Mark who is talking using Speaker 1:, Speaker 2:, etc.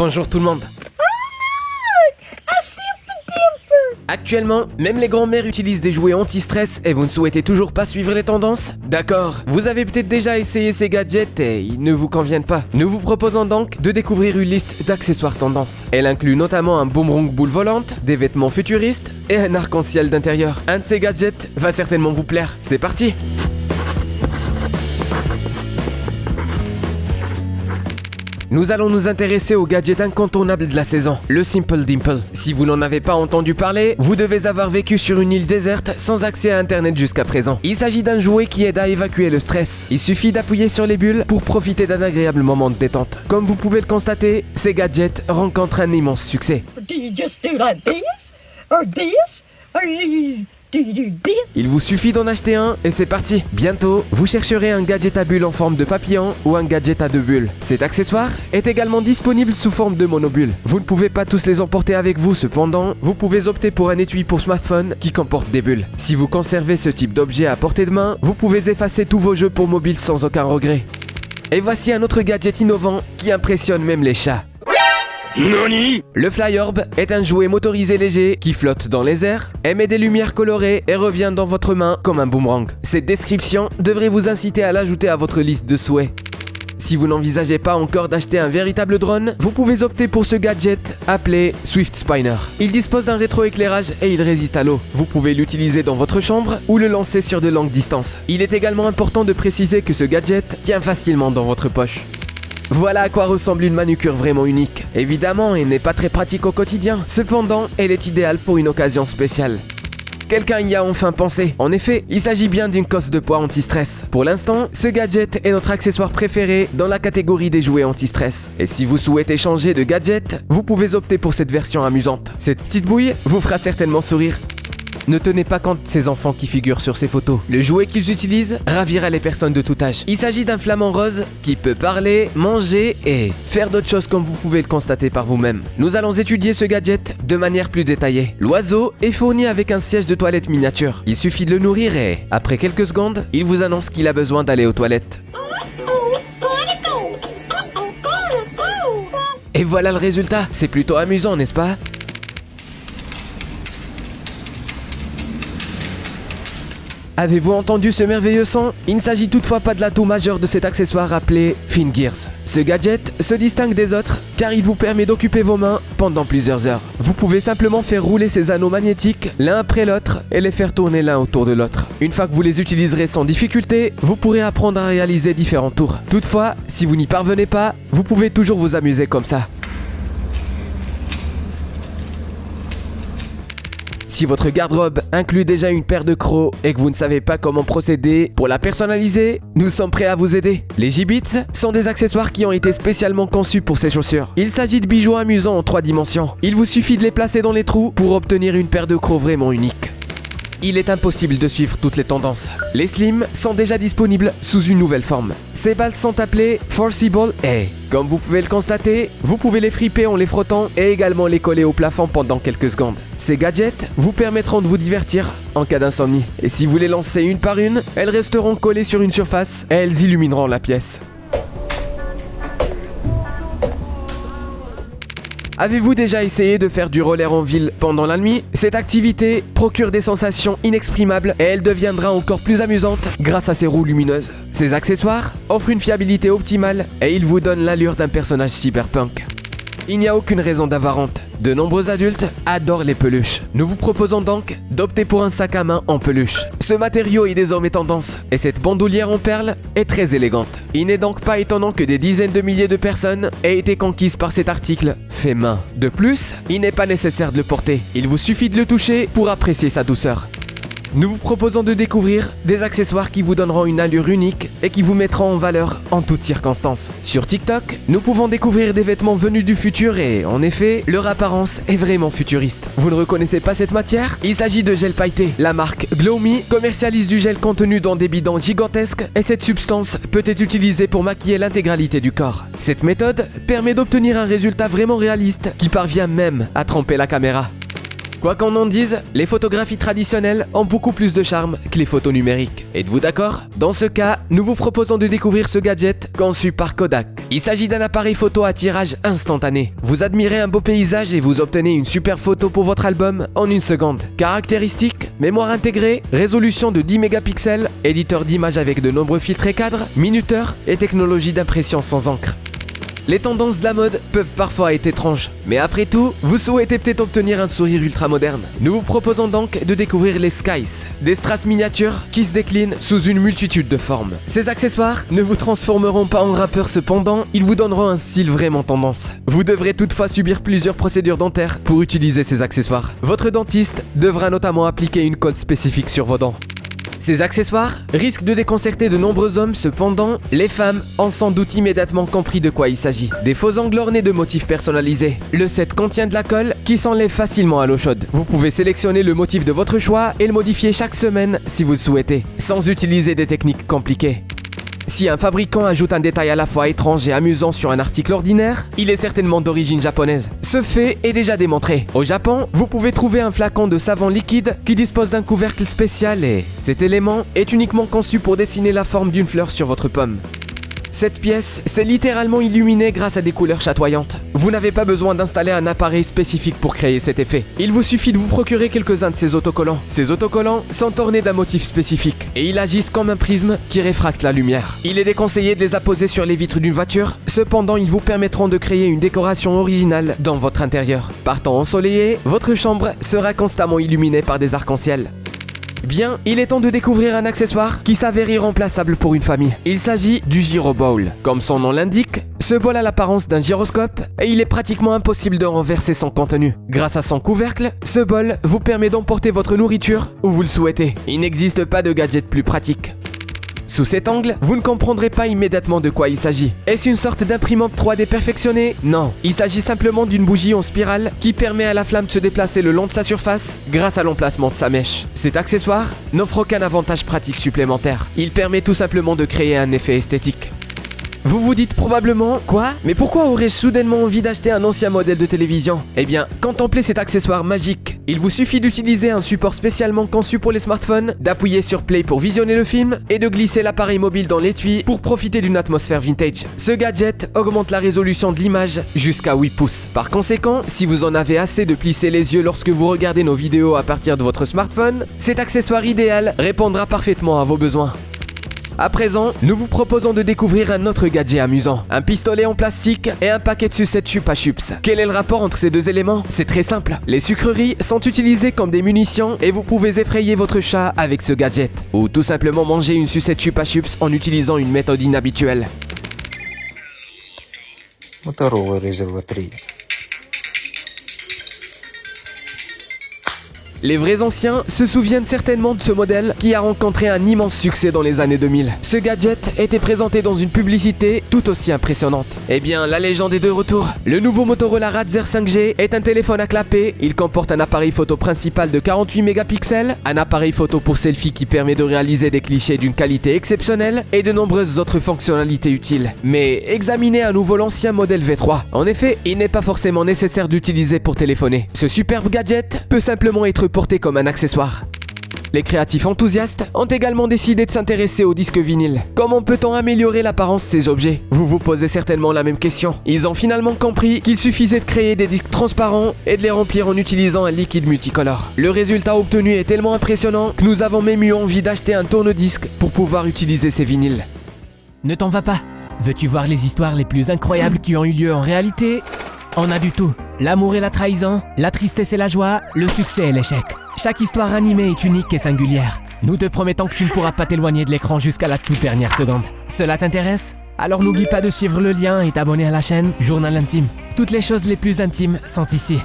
Speaker 1: bonjour tout le monde. Actuellement, même les grands-mères utilisent des jouets anti-stress et vous ne souhaitez toujours pas suivre les tendances? D'accord, vous avez peut-être déjà essayé ces gadgets et ils ne vous conviennent pas. Nous vous proposons donc de découvrir une liste d'accessoires tendances. Elle inclut notamment un boomerang boule volante, des vêtements futuristes et un arc-en-ciel d'intérieur. Un de ces gadgets va certainement vous plaire. C'est parti! Nous allons nous intéresser au gadget incontournable de la saison, le Simple Dimple. Si vous n'en avez pas entendu parler, vous devez avoir vécu sur une île déserte sans accès à internet jusqu'à présent. Il s'agit d'un jouet qui aide à évacuer le stress. Il suffit d'appuyer sur les bulles pour profiter d'un agréable moment de détente. Comme vous pouvez le constater, ces gadgets rencontrent un immense succès.
Speaker 2: Do you just do like this? Or this? Or do you do this?
Speaker 1: Il vous suffit d'en acheter un et c'est parti. Bientôt, vous chercherez un gadget à bulles en forme de papillon ou un gadget à 2 bulles. Cet accessoire est également disponible sous forme de monobulles. Vous ne pouvez pas tous les emporter avec vous, cependant, vous pouvez opter pour un étui pour smartphone qui comporte des bulles. Si vous conservez ce type d'objet à portée de main, vous pouvez effacer tous vos jeux pour mobile sans aucun regret. Et voici un autre gadget innovant qui impressionne même les chats.
Speaker 3: Nani?
Speaker 1: Le Fly-Orb est un jouet motorisé léger qui flotte dans les airs, émet des lumières colorées et revient dans votre main comme un boomerang. Cette description devrait vous inciter à l'ajouter à votre liste de souhaits. Si vous n'envisagez pas encore d'acheter un véritable drone, vous pouvez opter pour ce gadget appelé Swift Spinner. Il dispose d'un rétroéclairage et il résiste à l'eau. Vous pouvez l'utiliser dans votre chambre ou le lancer sur de longues distances. Il est également important de préciser que ce gadget tient facilement dans votre poche. Voilà à quoi ressemble une manucure vraiment unique. Évidemment, elle n'est pas très pratique au quotidien. Cependant, elle est idéale pour une occasion spéciale. Quelqu'un y a enfin pensé. En effet, il s'agit bien d'une cosse de poids anti-stress. Pour l'instant, ce gadget est notre accessoire préféré dans la catégorie des jouets anti-stress. Et si vous souhaitez changer de gadget, vous pouvez opter pour cette version amusante. Cette petite bouille vous fera certainement sourire. Ne tenez pas compte de ces enfants qui figurent sur ces photos. Le jouet qu'ils utilisent ravira les personnes de tout âge. Il s'agit d'un flamant rose qui peut parler, manger et faire d'autres choses comme vous pouvez le constater par vous-même. Nous allons étudier ce gadget de manière plus détaillée. L'oiseau est fourni avec un siège de toilette miniature. Il suffit de le nourrir et, après quelques secondes, il vous annonce qu'il a besoin d'aller aux toilettes. Et voilà le résultat. C'est plutôt amusant, n'est-ce pas ? Avez-vous entendu ce merveilleux son? Il ne s'agit toutefois pas de l'atout majeur de cet accessoire appelé Fingears. Ce gadget se distingue des autres car il vous permet d'occuper vos mains pendant plusieurs heures. Vous pouvez simplement faire rouler ces anneaux magnétiques l'un après l'autre et les faire tourner l'un autour de l'autre. Une fois que vous les utiliserez sans difficulté, vous pourrez apprendre à réaliser différents tours. Toutefois, si vous n'y parvenez pas, vous pouvez toujours vous amuser comme ça. Si votre garde-robe inclut déjà une paire de crocs et que vous ne savez pas comment procéder pour la personnaliser, nous sommes prêts à vous aider. Les Jibbitz sont des accessoires qui ont été spécialement conçus pour ces chaussures. Il s'agit de bijoux amusants en 3 dimensions. Il vous suffit de les placer dans les trous pour obtenir une paire de crocs vraiment unique. Il est impossible de suivre toutes les tendances. Les slims sont déjà disponibles sous une nouvelle forme. Ces balles sont appelées Forcible A. Comme vous pouvez le constater, vous pouvez les friper en les frottant et également les coller au plafond pendant quelques secondes. Ces gadgets vous permettront de vous divertir en cas d'insomnie. Et si vous les lancez une par une, elles resteront collées sur une surface et elles illumineront la pièce. Avez-vous déjà essayé de faire du roller en ville pendant la nuit? Cette activité procure des sensations inexprimables et elle deviendra encore plus amusante grâce à ses roues lumineuses. Ces accessoires offrent une fiabilité optimale et ils vous donnent l'allure d'un personnage cyberpunk. Il n'y a aucune raison d'avoir honte. De nombreux adultes adorent les peluches. Nous vous proposons donc d'opter pour un sac à main en peluche. Ce matériau est désormais tendance et cette bandoulière en perles est très élégante. Il n'est donc pas étonnant que des dizaines de milliers de personnes aient été conquises par cet article fait main. De plus, il n'est pas nécessaire de le porter. Il vous suffit de le toucher pour apprécier sa douceur. Nous vous proposons de découvrir des accessoires qui vous donneront une allure unique et qui vous mettront en valeur en toutes circonstances. Sur TikTok, nous pouvons découvrir des vêtements venus du futur et, en effet, leur apparence est vraiment futuriste. Vous ne reconnaissez pas cette matière? Il s'agit de gel pailleté. La marque Glow Me commercialise du gel contenu dans des bidons gigantesques et cette substance peut être utilisée pour maquiller l'intégralité du corps. Cette méthode permet d'obtenir un résultat vraiment réaliste qui parvient même à tromper la caméra. Quoi qu'on en dise, les photographies traditionnelles ont beaucoup plus de charme que les photos numériques. Êtes-vous d'accord? Dans ce cas, nous vous proposons de découvrir ce gadget conçu par Kodak. Il s'agit d'un appareil photo à tirage instantané. Vous admirez un beau paysage et vous obtenez une super photo pour votre album en une seconde. Caractéristiques: mémoire intégrée, résolution de 10 mégapixels, éditeur d'images avec de nombreux filtres et cadres, minuteur et technologie d'impression sans encre. Les tendances de la mode peuvent parfois être étranges, mais après tout, vous souhaitez peut-être obtenir un sourire ultra moderne. Nous vous proposons donc de découvrir les Skies, des strass miniatures qui se déclinent sous une multitude de formes. Ces accessoires ne vous transformeront pas en rappeur, cependant, ils vous donneront un style vraiment tendance. Vous devrez toutefois subir plusieurs procédures dentaires pour utiliser ces accessoires. Votre dentiste devra notamment appliquer une colle spécifique sur vos dents. Ces accessoires risquent de déconcerter de nombreux hommes, cependant, les femmes ont sans doute immédiatement compris de quoi il s'agit. Des faux angles ornés de motifs personnalisés. Le set contient de la colle qui s'enlève facilement à l'eau chaude. Vous pouvez sélectionner le motif de votre choix et le modifier chaque semaine si vous le souhaitez, sans utiliser des techniques compliquées. Si un fabricant ajoute un détail à la fois étrange et amusant sur un article ordinaire, il est certainement d'origine japonaise. Ce fait est déjà démontré. Au Japon, vous pouvez trouver un flacon de savon liquide qui dispose d'un couvercle spécial et cet élément est uniquement conçu pour dessiner la forme d'une fleur sur votre pomme. Cette pièce s'est littéralement illuminée grâce à des couleurs chatoyantes. Vous n'avez pas besoin d'installer un appareil spécifique pour créer cet effet. Il vous suffit de vous procurer quelques-uns de ces autocollants. Ces autocollants sont ornés d'un motif spécifique et ils agissent comme un prisme qui réfracte la lumière. Il est déconseillé de les apposer sur les vitres d'une voiture, cependant ils vous permettront de créer une décoration originale dans votre intérieur. Par temps ensoleillé, votre chambre sera constamment illuminée par des arcs-en-ciel. Bien, il est temps de découvrir un accessoire qui s'avère irremplaçable pour une famille. Il s'agit du Gyro Bowl. Comme son nom l'indique, ce bol a l'apparence d'un gyroscope et il est pratiquement impossible de renverser son contenu. Grâce à son couvercle, ce bol vous permet d'emporter votre nourriture où vous le souhaitez. Il n'existe pas de gadget plus pratique. Sous cet angle, vous ne comprendrez pas immédiatement de quoi il s'agit. Est-ce une sorte d'imprimante 3D perfectionnée? Non, il s'agit simplement d'une bougie en spirale qui permet à la flamme de se déplacer le long de sa surface grâce à l'emplacement de sa mèche. Cet accessoire n'offre aucun avantage pratique supplémentaire. Il permet tout simplement de créer un effet esthétique. Vous vous dites probablement, quoi? Mais pourquoi aurais-je soudainement envie d'acheter un ancien modèle de télévision? Eh bien, contemplez cet accessoire magique. Il vous suffit d'utiliser un support spécialement conçu pour les smartphones, d'appuyer sur Play pour visionner le film et de glisser l'appareil mobile dans l'étui pour profiter d'une atmosphère vintage. Ce gadget augmente la résolution de l'image jusqu'à 8 pouces. Par conséquent, si vous en avez assez de plisser les yeux lorsque vous regardez nos vidéos à partir de votre smartphone, cet accessoire idéal répondra parfaitement à vos besoins. À présent, nous vous proposons de découvrir un autre gadget amusant. Un pistolet en plastique et un paquet de sucettes Chupa Chups. Quel est le rapport entre ces deux éléments? C'est très simple. Les sucreries sont utilisées comme des munitions et vous pouvez effrayer votre chat avec ce gadget. Ou tout simplement manger une sucette Chupa Chups en utilisant une méthode inhabituelle.
Speaker 4: Motorola Razr 3.
Speaker 1: Les vrais anciens se souviennent certainement de ce modèle qui a rencontré un immense succès dans les années 2000. Ce gadget était présenté dans une publicité tout aussi impressionnante. Eh bien, la légende est de retour. Le nouveau Motorola Razr 5G est un téléphone à clapet. Il comporte un appareil photo principal de 48 mégapixels, un appareil photo pour selfie qui permet de réaliser des clichés d'une qualité exceptionnelle et de nombreuses autres fonctionnalités utiles. Mais examinez à nouveau l'ancien modèle V3. En effet, il n'est pas forcément nécessaire d'utiliser pour téléphoner. Ce superbe gadget peut simplement être porté comme un accessoire. Les créatifs enthousiastes ont également décidé de s'intéresser aux disques vinyles. Comment peut-on améliorer l'apparence de ces objets? Vous vous posez certainement la même question. Ils ont finalement compris qu'il suffisait de créer des disques transparents et de les remplir en utilisant un liquide multicolore. Le résultat obtenu est tellement impressionnant que nous avons même eu envie d'acheter un tourne-disque pour pouvoir utiliser ces vinyles.
Speaker 5: Ne t'en va pas. Veux-tu voir les histoires les plus incroyables qui ont eu lieu en réalité? On a du tout. L'amour et la trahison, la tristesse et la joie, le succès et l'échec. Chaque histoire animée est unique et singulière. Nous te promettons que tu ne pourras pas t'éloigner de l'écran jusqu'à la toute dernière seconde. Cela t'intéresse? Alors n'oublie pas de suivre le lien et t'abonner à la chaîne Journal Intime. Toutes les choses les plus intimes sont ici.